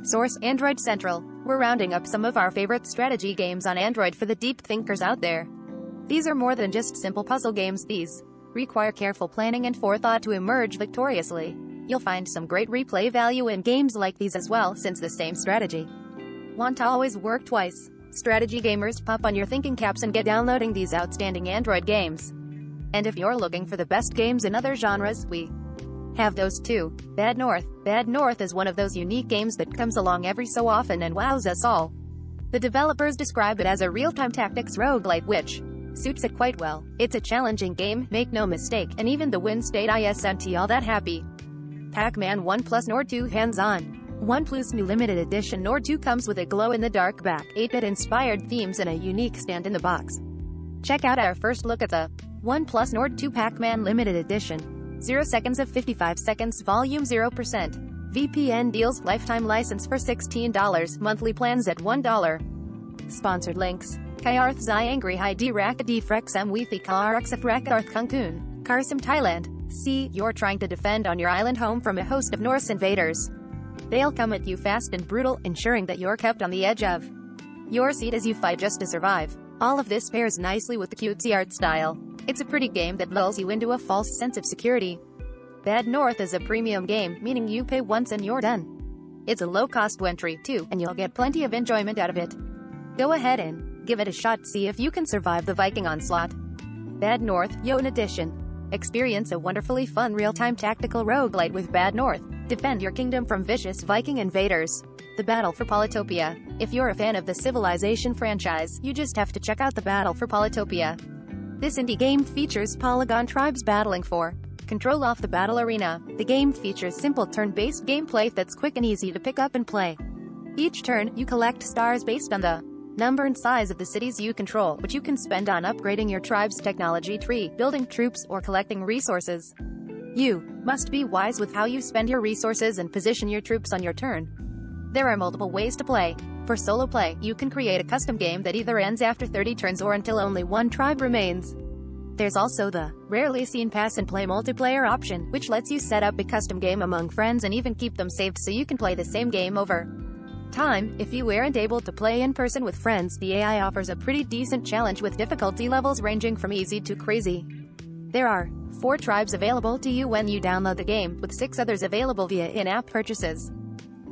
Source: Android Central. We're rounding up some of our favorite strategy games on Android for the deep thinkers out there. These are more than just simple puzzle games. These require careful planning and forethought to emerge victoriously. You'll find some great replay value in games like these as well, since the same strategy won't always work twice. Strategy gamers, pop on your thinking caps and get downloading these outstanding Android games. And if you're looking for the best games in other genres, we have those too. Bad North. Bad North is one of those unique games that comes along every so often and wows us all. The developers describe it as a real-time tactics roguelite, which suits it quite well. It's a challenging game, make no mistake, and even the win state isn't all that happy. Pac-Man 1 Plus Nord 2 Hands-On. 1 Plus New Limited Edition Nord 2 comes with a glow-in-the-dark back, 8-bit inspired themes and a unique stand in the box. Check out our first look at the 1 Plus Nord 2 Pac-Man Limited Edition. 0 seconds of 55 seconds, volume 0%. VPN deals, lifetime license for $16, monthly plans at $1. Sponsored links. Kyarth Zai Angry Hai Di Rak Di Frexem Withi Karaxef Rakarth Cancun. Karsim Thailand. See, you're trying to defend on your island home from a host of Norse invaders. They'll come at you fast and brutal, ensuring that you're kept on the edge of your seat as you fight just to survive. All of this pairs nicely with the cutesy art style. It's a pretty game that lulls you into a false sense of security. Bad North is a premium game, meaning you pay once and you're done. It's a low-cost entry, too, and you'll get plenty of enjoyment out of it. Go ahead and give it a shot, see if you can survive the Viking onslaught. Bad North, Yon Edition. Experience a wonderfully fun real-time tactical roguelite with Bad North. Defend your kingdom from vicious Viking invaders. The Battle for Polytopia. If you're a fan of the Civilization franchise, you just have to check out the Battle for Polytopia. This indie game features polygon tribes battling for control of the battle arena. The game features simple turn-based gameplay that's quick and easy to pick up and play. Each turn, you collect stars based on the number and size of the cities you control, which you can spend on upgrading your tribe's technology tree, building troops, or collecting resources. You must be wise with how you spend your resources and position your troops on your turn. There are multiple ways to play. For solo play, you can create a custom game that either ends after 30 turns or until only one tribe remains. There's also the rarely seen pass and play multiplayer option, which lets you set up a custom game among friends and even keep them saved so you can play the same game over time. If you aren't able to play in person with friends, the AI offers a pretty decent challenge with difficulty levels ranging from easy to crazy. There are 4 tribes available to you when you download the game, with 6 others available via in-app purchases.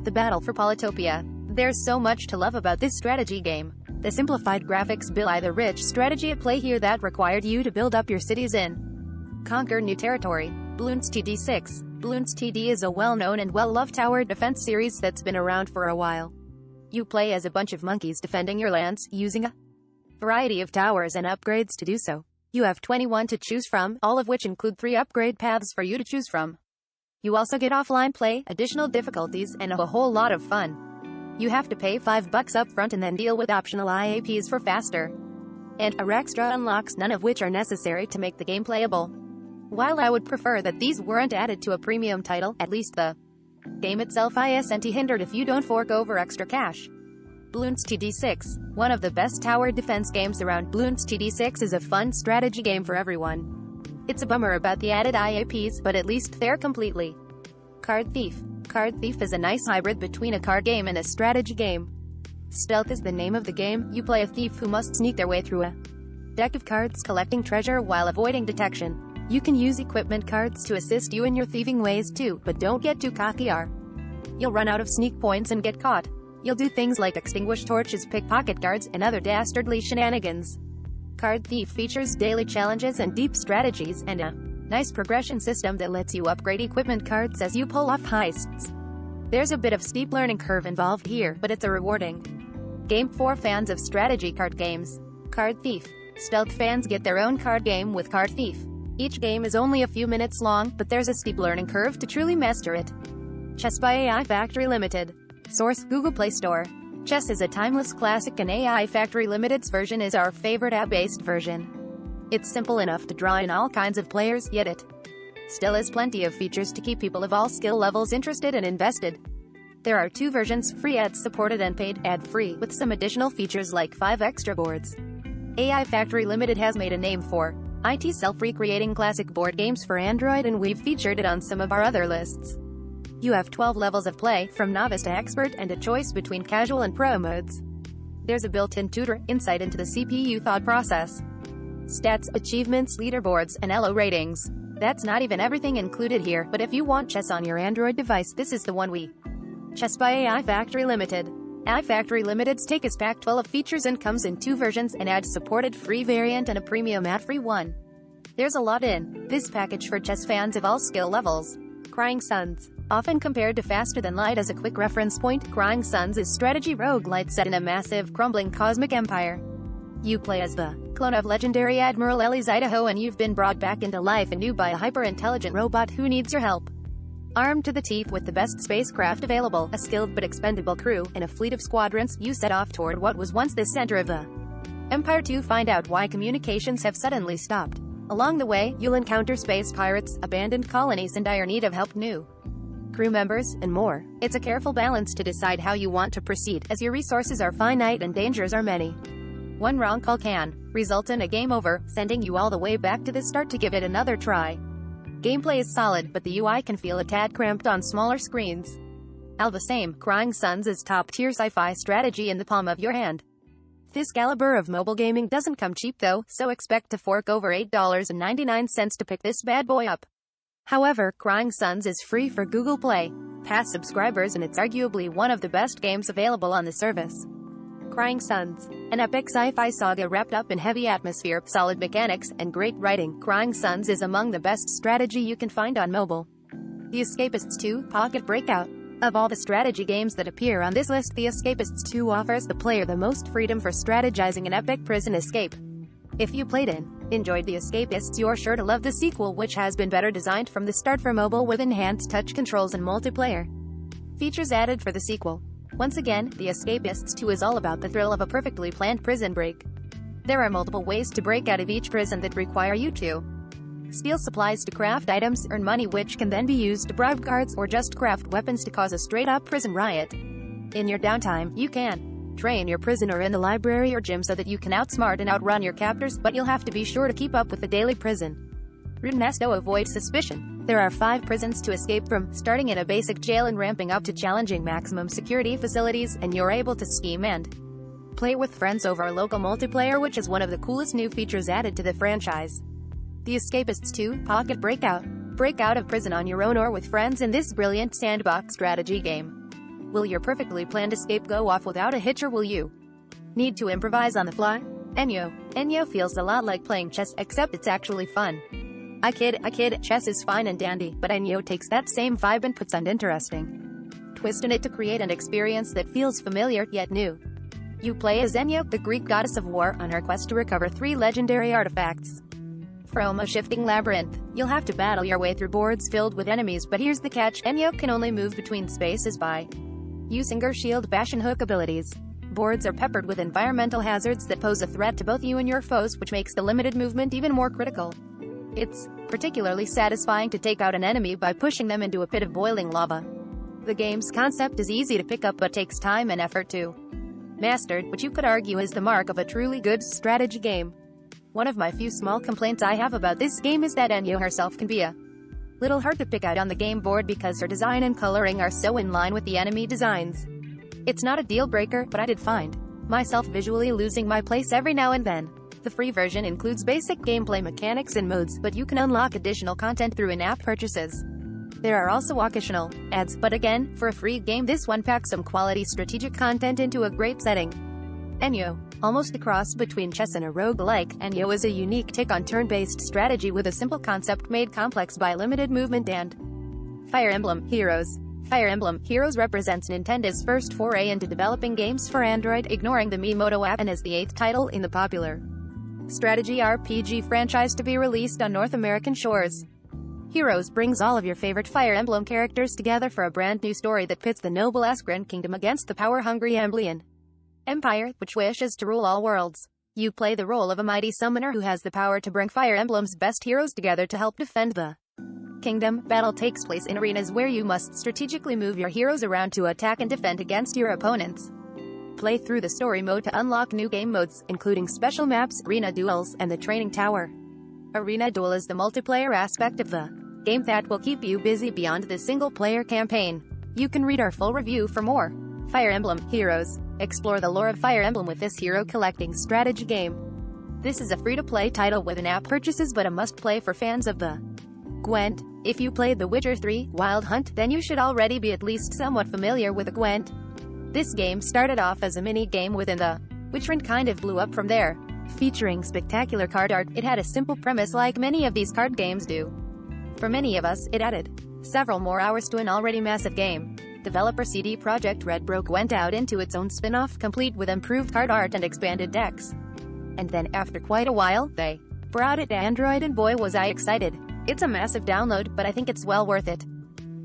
The Battle for Polytopia. There's so much to love about this strategy game. The simplified graphics belie the rich strategy at play here that required you to build up your cities in conquer new territory. Bloons Td6. Bloons Td is a well-known and well-loved tower defense series that's been around for a while. You play as a bunch of monkeys defending your lands, using a variety of towers and upgrades to do so. You have 21 to choose from, all of which include 3 upgrade paths for you to choose from. You also get offline play, additional difficulties, and a whole lot of fun. You have to pay $5 up front and then deal with optional IAPs for faster and extra unlocks, none of which are necessary to make the game playable. While I would prefer that these weren't added to a premium title, at least the game itself isn't hindered if you don't fork over extra cash. Bloons Td6. One of the best tower defense games around. Bloons Td6 is a fun strategy game for everyone. It's a bummer about the added IAPs, but at least they're completely. Card Thief. Card Thief is a nice hybrid between a card game and a strategy game. Stealth is the name of the game. You play a thief who must sneak their way through a deck of cards, collecting treasure while avoiding detection. You can use equipment cards to assist you in your thieving ways too, but don't get too cocky or you'll run out of sneak points and get caught. You'll do things like extinguish torches, pickpocket cards, and other dastardly shenanigans. Card Thief features daily challenges and deep strategies, and a nice progression system that lets you upgrade equipment cards as you pull off heists. There's a bit of steep learning curve involved here, but it's a rewarding game for fans of strategy card games. Card Thief. Stealth fans get their own card game with Card Thief. Each game is only a few minutes long, but there's a steep learning curve to truly master it. Chess by AI Factory Limited. Source: Google Play Store. Chess is a timeless classic and AI Factory Limited's version is our favorite app-based version. It's simple enough to draw in all kinds of players, yet it still has plenty of features to keep people of all skill levels interested and invested. There are 2 versions, free ad-supported and paid, ad-free, with some additional features like 5 extra boards. AI Factory Limited has made a name for it self-recreating classic board games for Android, and we've featured it on some of our other lists. You have 12 levels of play, from novice to expert, and a choice between casual and pro modes. There's a built-in tutor, insight into the CPU thought process, stats, achievements, leaderboards, and ELO ratings. That's not even everything included here, but if you want chess on your Android device, this is the one we. Chess by AI Factory Limited. AI Factory Limited's take is packed full of features and comes in 2 versions, and adds supported free variant and a premium ad-free one. There's a lot in this package for chess fans of all skill levels. Crying Suns. Often compared to Faster Than Light as a quick reference point, Crying Suns is strategy roguelite set in a massive, crumbling cosmic empire. You play as the clone of legendary Admiral Ellie's Idaho, and you've been brought back into life anew by a hyper-intelligent robot who needs your help. Armed to the teeth with the best spacecraft available, a skilled but expendable crew, and a fleet of squadrons, you set off toward what was once the center of the Empire to find out why communications have suddenly stopped. Along the way, you'll encounter space pirates, abandoned colonies in dire need of help, new crew members, and more. It's a careful balance to decide how you want to proceed, as your resources are finite and dangers are many. One wrong call can result in a game over, sending you all the way back to the start to give it another try. Gameplay is solid, but the UI can feel a tad cramped on smaller screens. All the same, Crying Suns is top-tier sci-fi strategy in the palm of your hand. This caliber of mobile gaming doesn't come cheap though, so expect to fork over $8.99 to pick this bad boy up. However, Crying Suns is free for Google Play Pass subscribers, and it's arguably one of the best games available on the service. Crying Suns. An epic sci-fi saga wrapped up in heavy atmosphere, solid mechanics, and great writing, Crying Suns is among the best strategy you can find on mobile. The Escapists 2, Pocket Breakout. Of all the strategy games that appear on this list, The Escapists 2 offers the player the most freedom for strategizing an epic prison escape. If you played and enjoyed The Escapists, you're sure to love the sequel, which has been better designed from the start for mobile with enhanced touch controls and multiplayer features added for the sequel. Once again, The Escapists 2 is all about the thrill of a perfectly planned prison break. There are multiple ways to break out of each prison that require you to steal supplies to craft items, earn money which can then be used to bribe guards, or just craft weapons to cause a straight-up prison riot. In your downtime, you can train your prisoner in the library or gym so that you can outsmart and outrun your captors, but you'll have to be sure to keep up with the daily prison routine to avoid suspicion. There are 5 prisons to escape from, starting in a basic jail and ramping up to challenging maximum security facilities, and you're able to scheme and play with friends over local multiplayer, which is one of the coolest new features added to the franchise. The Escapists 2, Pocket Breakout. Break out of prison on your own or with friends in this brilliant sandbox strategy game. Will your perfectly planned escape go off without a hitch, or will you need to improvise on the fly? Enyo feels a lot like playing chess, except it's actually fun. I kid, chess is fine and dandy, but Enyo takes that same vibe and puts an interesting twist in it to create an experience that feels familiar, yet new. You play as Enyo, the Greek goddess of war, on her quest to recover 3 legendary artifacts from a shifting labyrinth. You'll have to battle your way through boards filled with enemies, but here's the catch: Enyo can only move between spaces by using her shield bash and hook abilities. Boards are peppered with environmental hazards that pose a threat to both you and your foes, which makes the limited movement even more critical. It's particularly satisfying to take out an enemy by pushing them into a pit of boiling lava. The game's concept is easy to pick up but takes time and effort to master, which you could argue is the mark of a truly good strategy game. One of my few small complaints I have about this game is that Enyo herself can be a little hard to pick out on the game board because her design and coloring are so in line with the enemy designs. It's not a deal breaker, but I did find myself visually losing my place every now and then. The free version includes basic gameplay mechanics and modes, but you can unlock additional content through in-app purchases. There are also occasional ads, but again, for a free game, this one packs some quality strategic content into a great setting. Enyo. Almost a cross between chess and a roguelike, Enyo is a unique take on turn-based strategy with a simple concept made complex by limited movement and Fire Emblem Heroes. Fire Emblem Heroes represents Nintendo's first foray into developing games for Android, ignoring the Miimoto app, and as the 8th title in the popular strategy RPG franchise to be released on North American shores. Heroes brings all of your favorite Fire Emblem characters together for a brand new story that pits the noble Askren Kingdom against the power-hungry Emblian Empire, which wishes to rule all worlds. You play the role of a mighty summoner who has the power to bring Fire Emblem's best heroes together to help defend the kingdom. Battle takes place in arenas where you must strategically move your heroes around to attack and defend against your opponents. Play through the story mode to unlock new game modes, including special maps, arena duels, and the training tower. Arena Duel is the multiplayer aspect of the game that will keep you busy beyond the single-player campaign. You can read our full review for more. Fire Emblem Heroes. Explore the lore of Fire Emblem with this hero collecting strategy game. This is a free-to-play title with in-app purchases but a must-play for fans of the Gwent. If you played The Witcher 3: Wild Hunt, then you should already be at least somewhat familiar with the Gwent. This game started off as a mini-game within the Witcher and kind of blew up from there. Featuring spectacular card art, it had a simple premise like many of these card games do. For many of us, it added several more hours to an already massive game. Developer CD Projekt Red broke Gwent out into its own spin-off, complete with improved card art and expanded decks. And then, after quite a while, they brought it to Android, and boy was I excited. It's a massive download, but I think it's well worth it.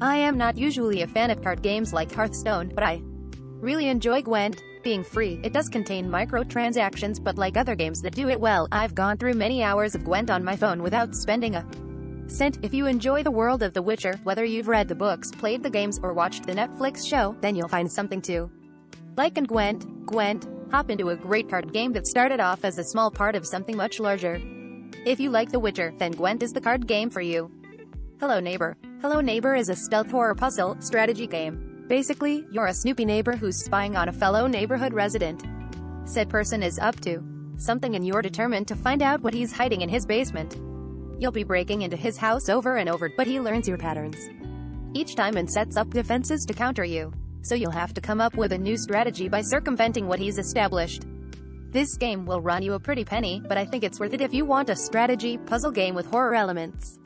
I am not usually a fan of card games like Hearthstone, but I really enjoy Gwent. Being free, it does contain microtransactions, but like other games that do it well, I've gone through many hours of Gwent on my phone without spending a cent. If you enjoy the world of The Witcher, whether you've read the books, played the games, or watched the Netflix show, then you'll find something to like in Gwent. Hop into a great card game that started off as a small part of something much larger. If you like The Witcher, then Gwent is the card game for you. Hello Neighbor. Hello Neighbor is a stealth horror puzzle strategy game. Basically, you're a snoopy neighbor who's spying on a fellow neighborhood resident. Said person is up to something and you're determined to find out what he's hiding in his basement. You'll be breaking into his house over and over, but he learns your patterns each time and sets up defenses to counter you. So you'll have to come up with a new strategy by circumventing what he's established. This game will run you a pretty penny, but I think it's worth it if you want a strategy puzzle game with horror elements.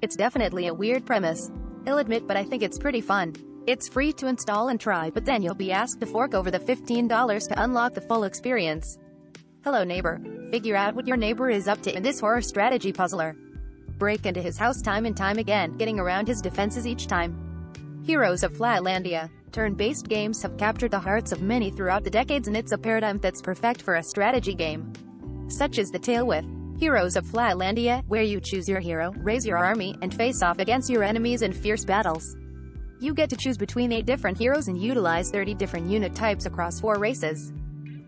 It's definitely a weird premise, I'll admit, but I think it's pretty fun. It's free to install and try, but then you'll be asked to fork over the $15 to unlock the full experience. Hello Neighbor. Figure out what your neighbor is up to in this horror strategy puzzler. Break into his house time and time again, getting around his defenses each time. Heroes of Flatlandia. Turn-based games have captured the hearts of many throughout the decades, and it's a paradigm that's perfect for a strategy game. Such is the tale with Heroes of Flatlandia, where you choose your hero, raise your army, and face off against your enemies in fierce battles. You get to choose between 8 different heroes and utilize 30 different unit types across 4 races.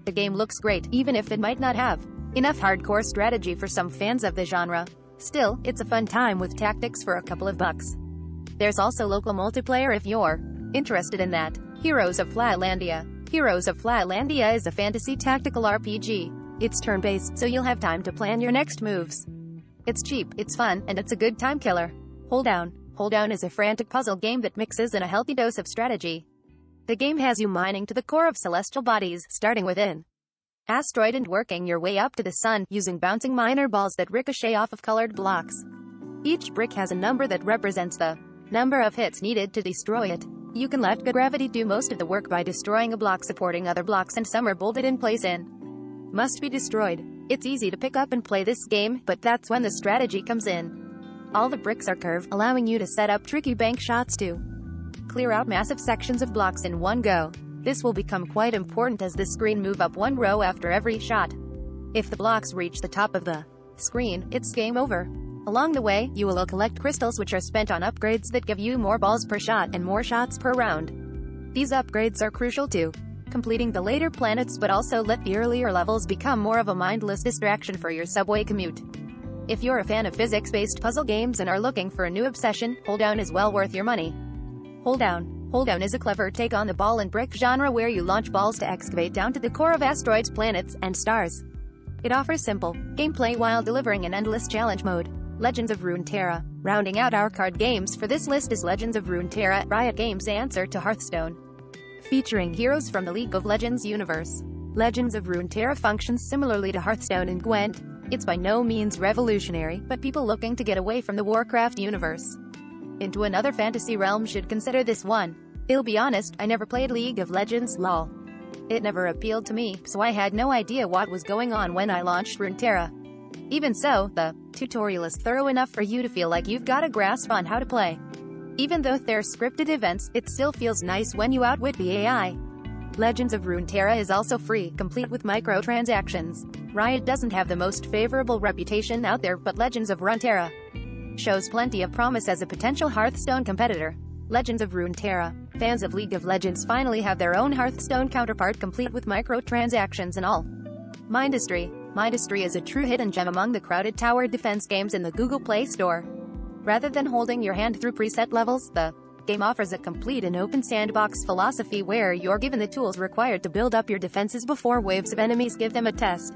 The game looks great, even if it might not have enough hardcore strategy for some fans of the genre. Still, it's a fun time with tactics for a couple of bucks. There's also local multiplayer if you're interested in that. Heroes of Flatlandia. Heroes of Flatlandia is a fantasy tactical RPG. It's turn-based, so you'll have time to plan your next moves. It's cheap, it's fun, and it's a good time killer. Hold Down. Hold Down is a frantic puzzle game that mixes in a healthy dose of strategy. The game has you mining to the core of celestial bodies, starting within asteroid and working your way up to the sun, using bouncing miner balls that ricochet off of colored blocks. Each brick has a number that represents the number of hits needed to destroy it. You can let gravity do most of the work by destroying a block supporting other blocks, and some are bolted in place and must be destroyed. It's easy to pick up and play this game, but that's when the strategy comes in. All the bricks are curved, allowing you to set up tricky bank shots to clear out massive sections of blocks in one go. This will become quite important as the screen move up one row after every shot. If the blocks reach the top of the screen, it's game over. Along the way, you will collect crystals which are spent on upgrades that give you more balls per shot and more shots per round. These upgrades are crucial to completing the later planets, but also let the earlier levels become more of a mindless distraction for your subway commute. If you're a fan of physics-based puzzle games and are looking for a new obsession, Hold Down is well worth your money. Hold Down. Hold Down is a clever take on the ball and brick genre where you launch balls to excavate down to the core of asteroids, planets, and stars. It offers simple gameplay while delivering an endless challenge mode. Legends of Runeterra. Rounding out our card games for this list is Legends of Runeterra, Riot Games' answer to Hearthstone. Featuring heroes from the League of Legends universe. Legends of Runeterra functions similarly to Hearthstone and Gwent. It's by no means revolutionary, but people looking to get away from the Warcraft universe into another fantasy realm should consider this one. I'll be honest, I never played League of Legends, lol. It never appealed to me, so I had no idea what was going on when I launched Runeterra. Even so, the tutorial is thorough enough for you to feel like you've got a grasp on how to play. Even though they're scripted events, it still feels nice when you outwit the AI. Legends of Runeterra is also free, complete with microtransactions. Riot doesn't have the most favorable reputation out there, but Legends of Runeterra shows plenty of promise as a potential Hearthstone competitor. Legends of Runeterra. Fans of League of Legends finally have their own Hearthstone counterpart, complete with microtransactions and all. Mindustry. Mindustry is a true hidden gem among the crowded tower defense games in the Google Play Store. Rather than holding your hand through preset levels, the game offers a complete and open sandbox philosophy where you're given the tools required to build up your defenses before waves of enemies give them a test.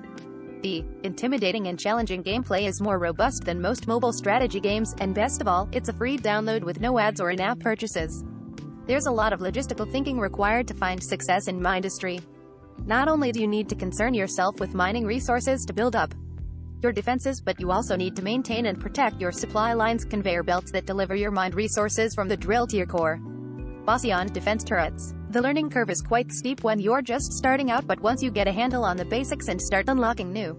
The intimidating and challenging gameplay is more robust than most mobile strategy games, and best of all, it's a free download with no ads or in-app purchases. There's a lot of logistical thinking required to find success in Mindustry. Not only do you need to concern yourself with mining resources to build up your defenses, but you also need to maintain and protect your supply lines, conveyor belts that deliver your mined resources from the drill to your core. Beyond defense turrets, the learning curve is quite steep when you're just starting out, but once you get a handle on the basics and start unlocking new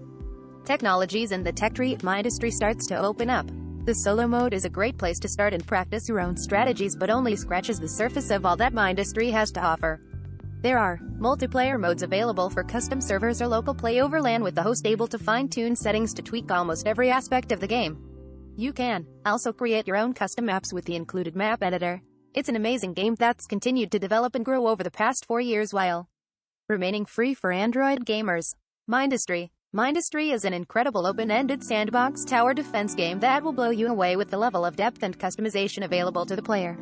technologies in the tech tree, Mindustry starts to open up. The solo mode is a great place to start and practice your own strategies, but only scratches the surface of all that Mindustry has to offer. There are multiplayer modes available for custom servers or local play over LAN, with the host able to fine-tune settings to tweak almost every aspect of the game. You can also create your own custom maps with the included map editor. It's an amazing game that's continued to develop and grow over the past 4 years while remaining free for Android gamers. Mindustry. Mindustry is an incredible open-ended sandbox tower defense game that will blow you away with the level of depth and customization available to the player.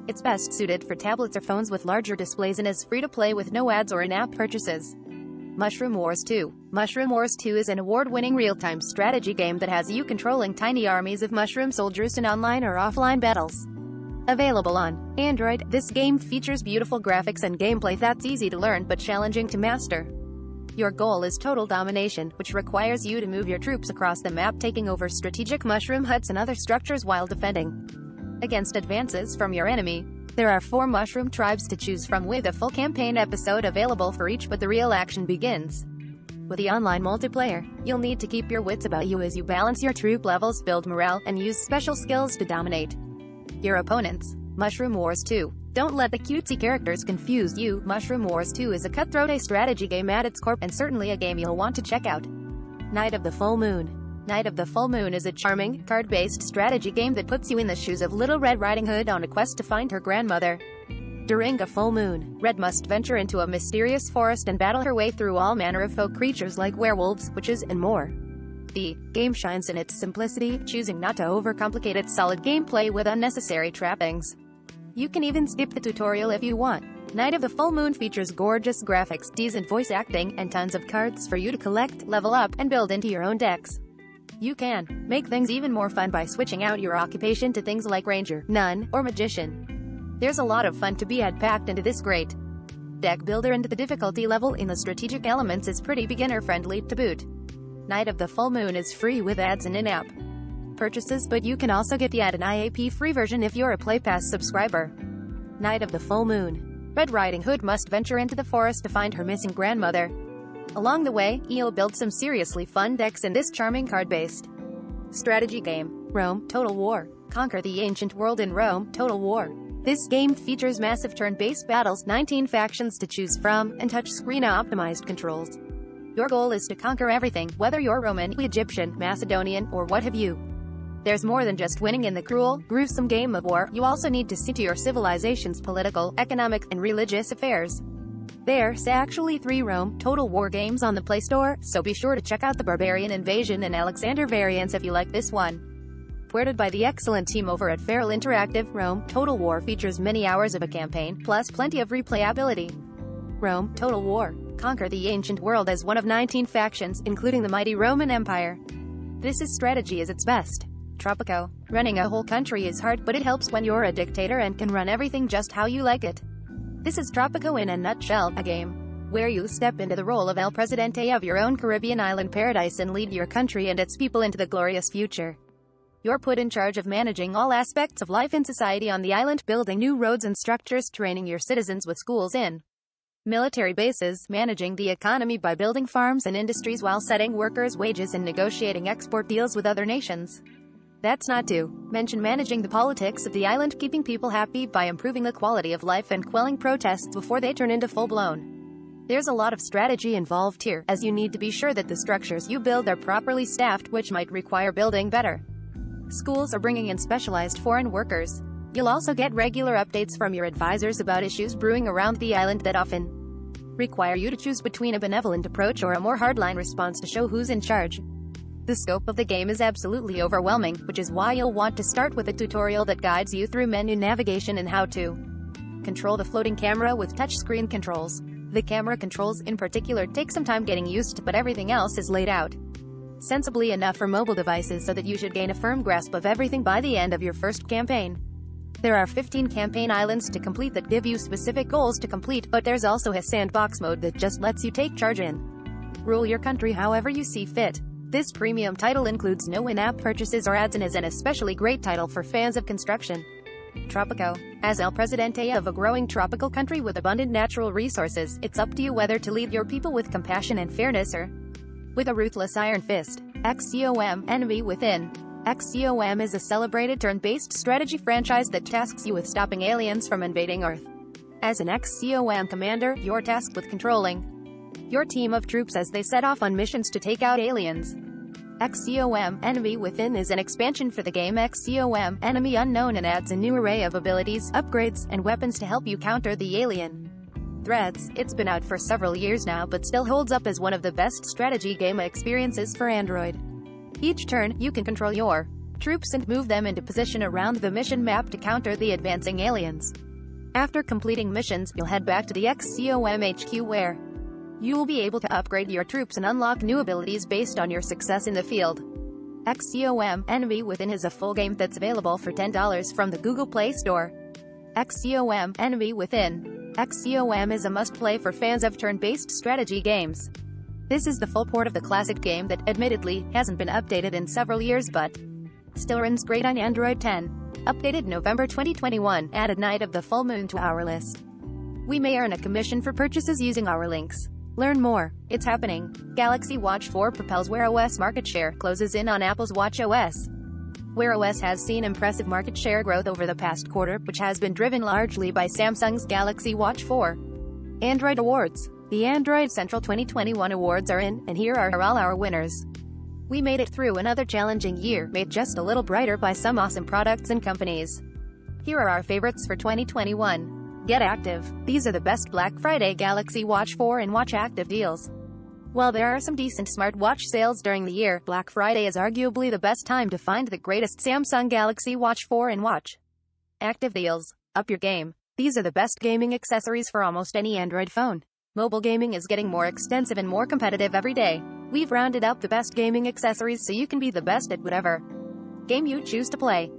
It's best suited for tablets or phones with larger displays and is free to play with no ads or in-app purchases. Mushroom Wars 2. Mushroom Wars 2 is an award-winning real-time strategy game that has you controlling tiny armies of mushroom soldiers in online or offline battles. Available on Android, this game features beautiful graphics and gameplay that's easy to learn but challenging to master. Your goal is total domination, which requires you to move your troops across the map, taking over strategic mushroom huts and other structures while defending against advances from your enemy. There are 4 mushroom tribes to choose from, with a full campaign episode available for each, but the real action begins with the online multiplayer. You'll need to keep your wits about you as you balance your troop levels, build morale, and use special skills to dominate your opponents. Mushroom Wars 2. Don't let the cutesy characters confuse you. Mushroom Wars 2 is a cutthroat strategy game at its core, and certainly a game you'll want to check out. Night of the Full Moon. Night of the Full Moon is a charming, card-based strategy game that puts you in the shoes of Little Red Riding Hood on a quest to find her grandmother. During a full moon, Red must venture into a mysterious forest and battle her way through all manner of folk creatures like werewolves, witches, and more. The game shines in its simplicity, choosing not to overcomplicate its solid gameplay with unnecessary trappings. You can even skip the tutorial if you want. Night of the Full Moon features gorgeous graphics, decent voice acting, and tons of cards for you to collect, level up, and build into your own decks. You can make things even more fun by switching out your occupation to things like Ranger, Nun, or Magician. There's a lot of fun to be had packed into this great deck builder, and the difficulty level in the strategic elements is pretty beginner-friendly to boot. Night of the Full Moon is free with ads and in-app purchases, but you can also get the ad and IAP free version if you're a Play Pass subscriber. Night of the Full Moon. Red Riding Hood must venture into the forest to find her missing grandmother. Along the way, you'll build some seriously fun decks in this charming card-based strategy game. Rome, Total War. Conquer the ancient world in Rome, Total War. This game features massive turn-based battles, 19 factions to choose from, and touchscreen-optimized controls. Your goal is to conquer everything, whether you're Roman, Egyptian, Macedonian, or what have you. There's more than just winning in the cruel, gruesome game of war. You also need to see to your civilization's political, economic, and religious affairs. There's actually 3 Rome Total War games on the Play Store, so be sure to check out the Barbarian Invasion and Alexander variants if you like this one. Ported by the excellent team over at Feral Interactive, Rome Total War features many hours of a campaign, plus plenty of replayability. Rome Total War. Conquer the ancient world as one of 19 factions, including the mighty Roman Empire. This is strategy at its best. Tropico. Running a whole country is hard, but it helps when you're a dictator and can run everything just how you like it. This is Tropico in a nutshell, a game where you step into the role of El Presidente of your own Caribbean island paradise and lead your country and its people into the glorious future. You're put in charge of managing all aspects of life and society on the island, building new roads and structures, training your citizens with schools in military bases, managing the economy by building farms and industries while setting workers' wages and negotiating export deals with other nations. That's not to mention managing the politics of the island, keeping people happy by improving the quality of life and quelling protests before they turn into full-blown. There's a lot of strategy involved here, as you need to be sure that the structures you build are properly staffed, which might require building better schools or bringing in specialized foreign workers. You'll also get regular updates from your advisors about issues brewing around the island that often require you to choose between a benevolent approach or a more hardline response to show who's in charge. The scope of the game is absolutely overwhelming, which is why you'll want to start with a tutorial that guides you through menu navigation and how to control the floating camera with touchscreen controls. The camera controls in particular take some time getting used to, but everything else is laid out sensibly enough for mobile devices so that you should gain a firm grasp of everything by the end of your first campaign. There are 15 campaign islands to complete that give you specific goals to complete, but there's also a sandbox mode that just lets you take charge and rule your country however you see fit. This premium title includes no in-app purchases or ads and is an especially great title for fans of construction. Tropico. As El Presidente of a growing tropical country with abundant natural resources, it's up to you whether to lead your people with compassion and fairness or with a ruthless iron fist. Xcom Enemy Within. Xcom is a celebrated turn-based strategy franchise that tasks you with stopping aliens from invading Earth. As an Xcom commander, you're tasked with controlling your team of troops as they set off on missions to take out aliens. Xcom Enemy Within is an expansion for the game Xcom Enemy Unknown and adds a new array of abilities, upgrades, and weapons to help you counter the alien threats. It's been out for several years now but still holds up as one of the best strategy game experiences for Android. Each turn, you can control your troops and move them into position around the mission map to counter the advancing aliens. After completing missions, you'll head back to the Xcom HQ where you will be able to upgrade your troops and unlock new abilities based on your success in the field. Xcom Enemy Within is a full game that's available for $10 from the Google Play Store. Xcom Enemy Within. Xcom is a must-play for fans of turn-based strategy games. This is the full port of the classic game that, admittedly, hasn't been updated in several years but still runs great on Android 10. Updated November 2021, added Night of the Full Moon to our list. We may earn a commission for purchases using our links. Learn more. It's happening. Galaxy Watch 4 propels Wear OS market share, closes in on Apple's Watch OS. Wear OS has seen impressive market share growth over the past quarter, which has been driven largely by Samsung's Galaxy Watch 4. Android Awards. The Android Central 2021 Awards are in, and here are all our winners. We made it through another challenging year, made just a little brighter by some awesome products and companies. Here are our favorites for 2021. Get active. These are the best Black Friday Galaxy Watch 4 and Watch Active deals. While there are some decent smartwatch sales during the year, Black Friday is arguably the best time to find the greatest Samsung Galaxy Watch 4 and Watch Active deals. Up your game. These are the best gaming accessories for almost any Android phone. Mobile gaming is getting more extensive and more competitive every day. We've rounded up the best gaming accessories so you can be the best at whatever game you choose to play.